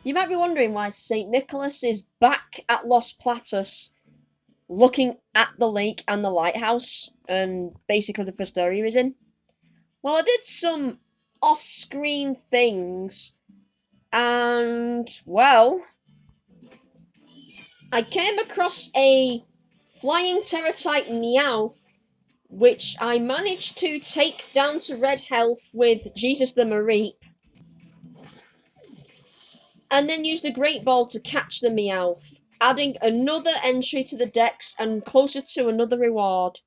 You might be wondering why St. Nicholas is back at Los Platos looking at the lake and the lighthouse, and basically the first area he's in. Well, I did some off screen things, and, well, I came across a flying Terratite Meowth, which I managed to take down to red health with Jesus the Mareep, and then used a Great Ball to catch the Meowth, adding another entry to the dex and closer to another reward.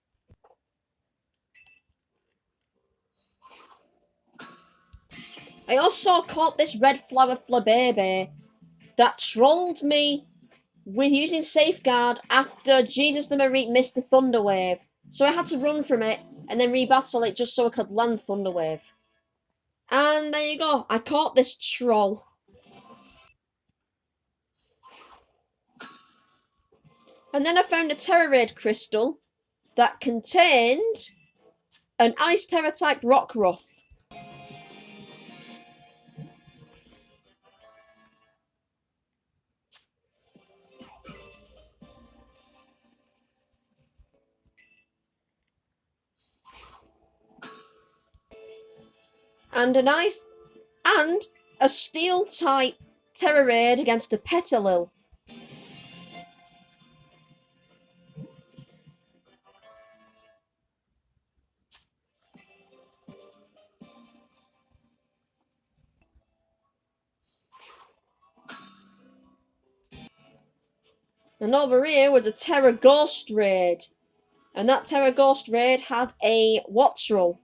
I also caught this red flower Flabebe that trolled me with using Safeguard after Jesus the Mareep missed the Thunder Wave. So I had to run from it and then rebattle it just so I could land Thunder Wave. And there you go, I caught this troll. And then I found a Terrorade crystal that contained an Ice Terror type Rockruff. And a Steel type Terrorade against a Petalil. And over here was a Terra Ghost Raid. And that Terra Ghost Raid had a Wattrel.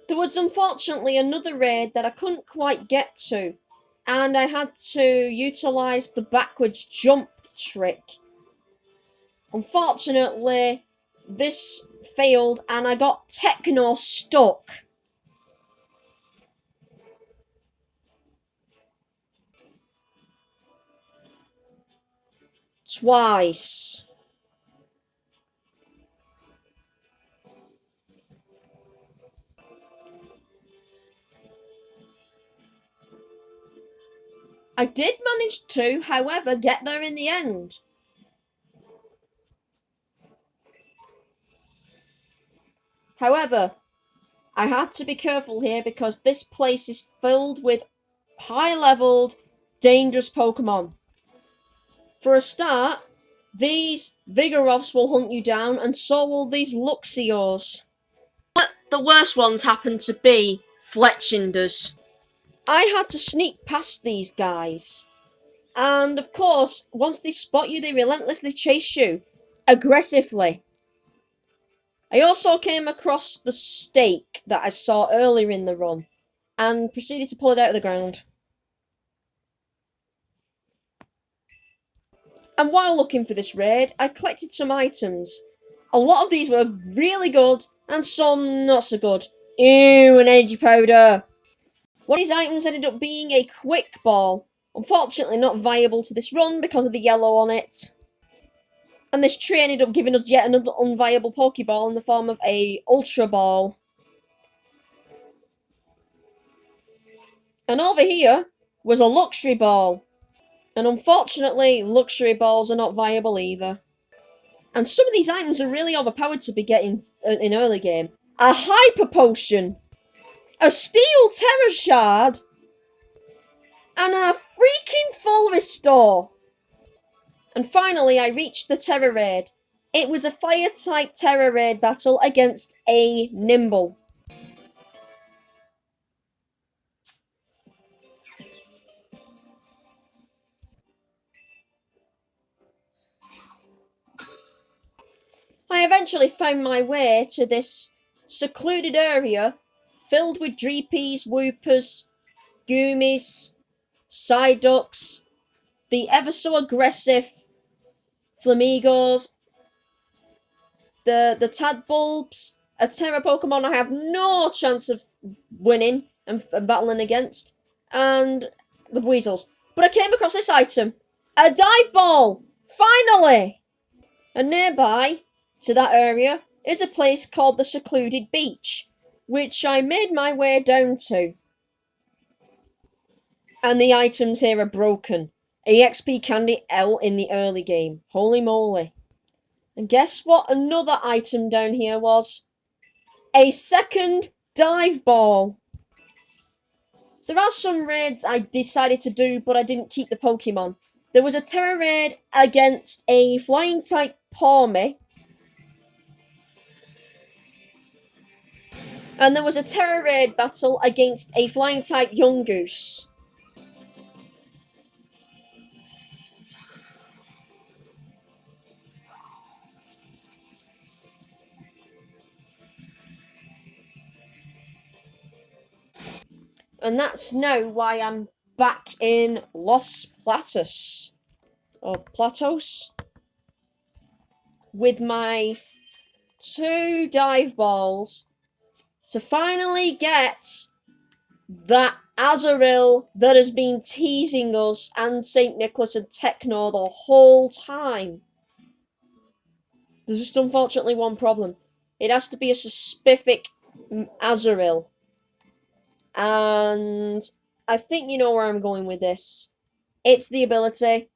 There was unfortunately another raid that I couldn't quite get to, and I had to utilise the backwards jump trick. Unfortunately, this failed and I got Techno stuck. Twice. I did manage to, however, get there in the end. However, I had to be careful here because this place is filled with high-leveled, dangerous Pokémon. For a start, these Vigoroths will hunt you down, and so will these Luxiors. But the worst ones happen to be Fletchinders. I had to sneak past these guys. And of course, once they spot you, they relentlessly chase you. Aggressively. I also came across the stake that I saw earlier in the run, and proceeded to pull it out of the ground. And while looking for this raid, I collected some items. A lot of these were really good, and some not so good. Ew, an energy powder! One of these items ended up being a quick ball. Unfortunately not viable to this run because of the yellow on it. And this tree ended up giving us yet another unviable Pokeball in the form of a Ultra Ball. And over here was a Luxury Ball. And unfortunately, Luxury Balls are not viable either. And some of these items are really overpowered to be getting in early game. A Hyper Potion! A Steel Terror Shard! And a freaking Full Restore! And finally, I reached the Terror Raid. It was a Fire-type Terror Raid battle against a Nimble. I eventually found my way to this secluded area filled with Dreepies, Whoopers, Goomies, Psyducks, the ever so aggressive Flamigos, the Tadbulbs, a Terra Pokemon I have no chance of winning and battling against, and the weasels. But I came across this item. A dive ball! Finally! And nearby to that area is a place called the Secluded Beach, which I made my way down to. And the items here are broken. EXP Candy L in the early game. Holy moly. And guess what another item down here was? A second dive ball. There are some raids I decided to do, but I didn't keep the Pokemon. There was a Terra raid against a flying type Pawmi. And there was a Terra raid battle against a flying type Yungoos. And that's now why I'm back in Los Platos. Or Platos. With my 2 dive balls to finally get that Azurill that has been teasing us and St. Nicholas and Techno the whole time. There's just unfortunately one problem. It has to be a specific Azurill. And I think you know where I'm going with this. It's the ability.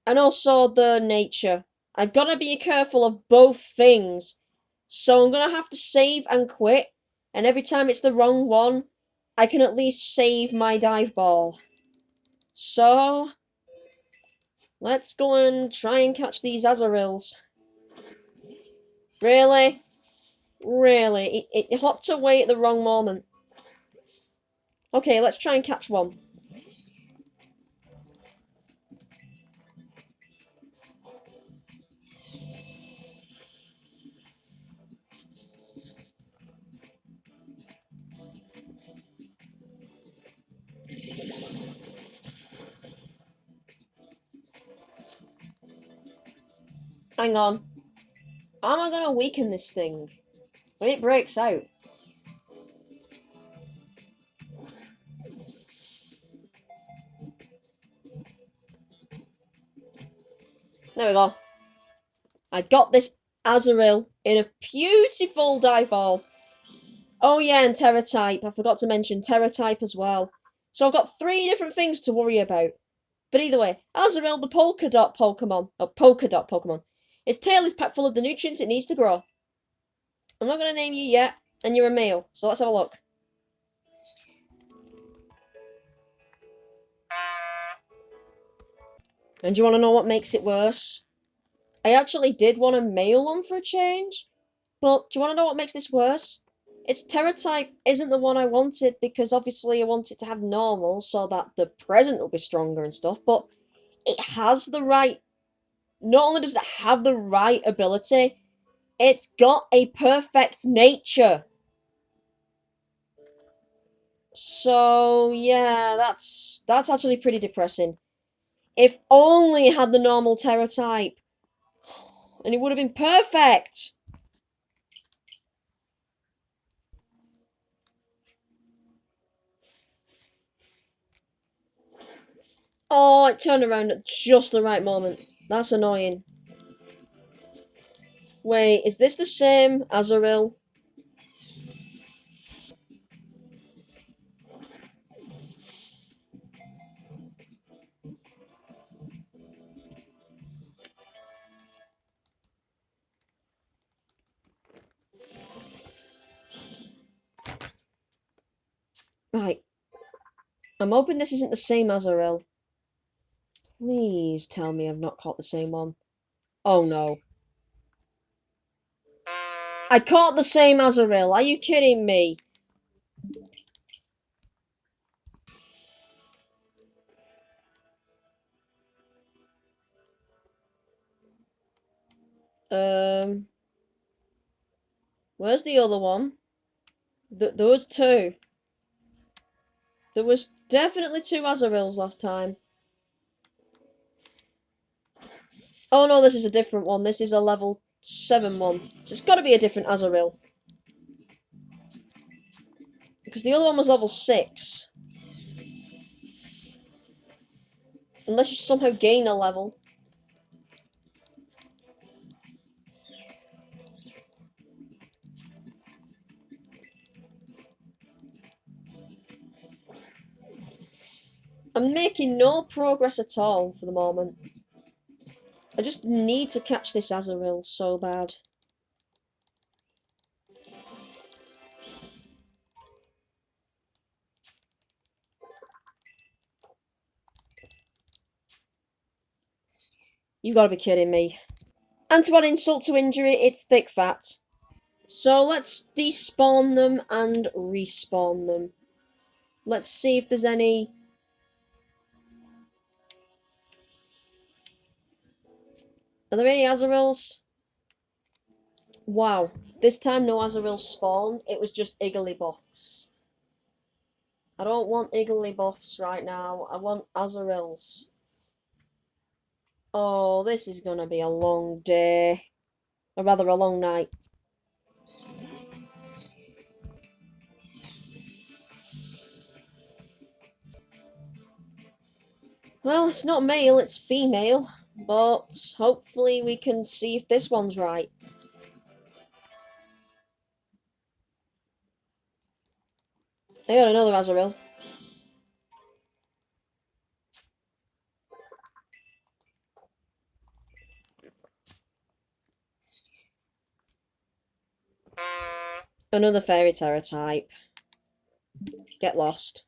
And also the nature. I've got to be careful of both things. So I'm going to have to save and quit. And every time it's the wrong one, I can at least save my dive ball. So, let's go and try and catch these Azurills. Really? Really? It hopped away at the wrong moment. Okay, let's try and catch one. Hang on. How am I going to weaken this thing when it breaks out? There we go. I got this Azurill in a beautiful dive ball. Oh yeah, and Terra type. I forgot to mention Terra type as well. So I've got 3 different things to worry about. But either way, Azurill, the polka dot Pokemon. Oh, polka dot Pokemon. Its tail is packed full of the nutrients it needs to grow. I'm not going to name you yet, and you're a male. So let's have a look. And do you want to know what makes it worse? I actually did want a male one for a change. But do you want to know what makes this worse? Its Terra type isn't the one I wanted, because obviously I want it to have normal so that the present will be stronger and stuff, but it has the right... Not only does it have the right ability, it's got a perfect nature. So, yeah, that's actually pretty depressing. If only it had the normal Terra type. And it would have been perfect! Oh, it turned around at just the right moment. That's annoying. Wait, is this the same Azurill? Right. I'm hoping this isn't the same Azurill. Please tell me I've not caught the same one. Oh no. I caught the same Azurill. Are you kidding me? Where's the other one? There was 2. There was definitely 2 Azurills last time. Oh no, this is a different one. This is a level 7 one. So it's gotta be a different Azurill. Because the other one was level 6. Unless you somehow gain a level. I'm making no progress at all for the moment. I just need to catch this Azurill so bad. You gotta be kidding me. And to add insult to injury, it's thick fat. So let's despawn them and respawn them. Let's see if there's any... Are there any Azurills? Wow. This time no Azurill spawned, it was just Igglybuffs. I don't want Igglybuffs right now, I want Azurills. Oh, this is gonna be a long day. Or rather, a long night. Well, it's not male, it's female. But hopefully we can see if this one's right. I got another Azurill. Another Fairy Terror type. Get lost.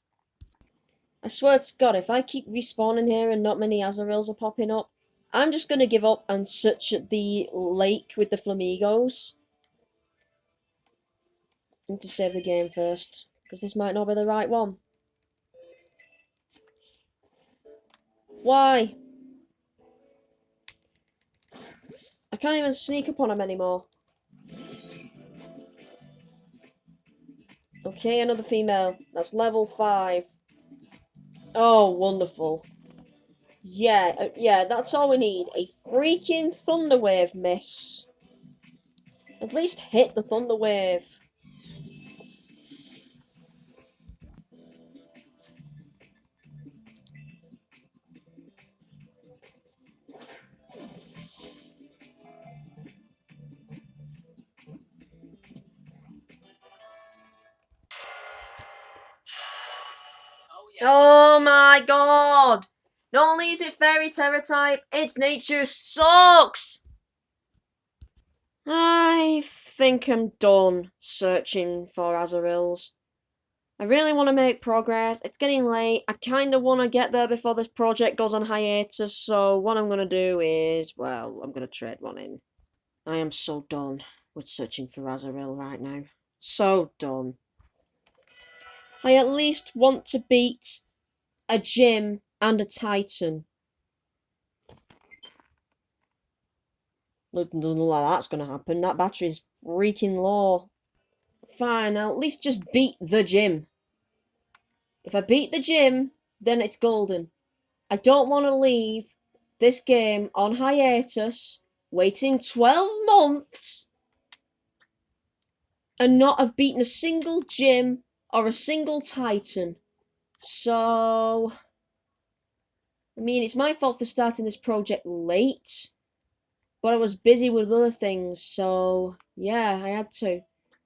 I swear to God, if I keep respawning here and not many Azurills are popping up, I'm just gonna give up and search at the lake with the flamingos. I need to save the game first, because this might not be the right one. Why? I can't even sneak up on him anymore. Okay, another female. That's level 5. Oh, wonderful. Yeah, that's all we need. A freaking Thunder Wave miss. At least hit the Thunder Wave. Oh my god! Not only is it Fairy Terror type, its nature sucks! I think I'm done searching for Azurills. I really want to make progress. It's getting late. I kind of want to get there before this project goes on hiatus, so what I'm going to do is, well, I'm going to trade one in. I am so done with searching for Azurill right now. So done. I at least want to beat a gym and a Titan. Doesn't look like that's going to happen. That battery's freaking low. Fine, I'll at least just beat the gym. If I beat the gym, then it's golden. I don't want to leave this game on hiatus, waiting 12 months, and not have beaten a single gym or a single Titan. So... I mean, it's my fault for starting this project late, but I was busy with other things, so yeah, I had to.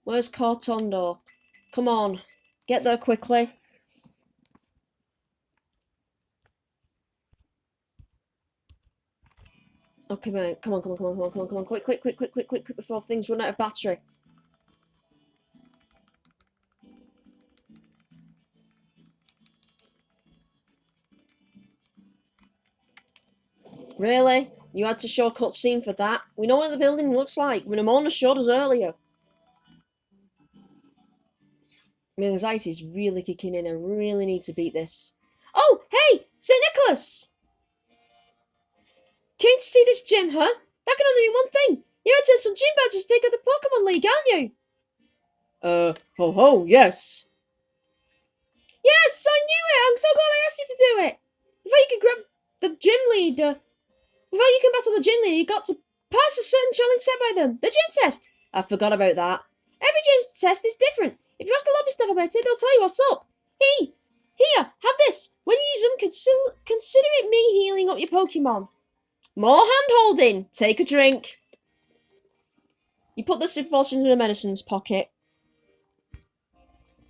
Where's Cortondo? Come on, get there quickly. Okay, mate, come on, quick, before things run out of battery. Really? You had to show a cutscene for that? We know what the building looks like. Ramona showed us earlier. My anxiety's really kicking in. I really need to beat this. Oh, hey! St. Nicholas! Keen to see this gym, huh? That can only mean one thing. You returned some gym badges to take out the Pokémon League, aren't you? Ho, yes. Yes, I knew it! I'm so glad I asked you to do it! Before you can grab the gym leader... Before you can battle the gym leader, you got to pass a certain challenge set by them. The gym test! I forgot about that. Every gym test is different. If you ask the lobby staff about it, they'll tell you what's up. Here, have this. When you use them consider it me healing up your Pokemon. More hand-holding. Take a drink. You put the super potions in the medicines pocket.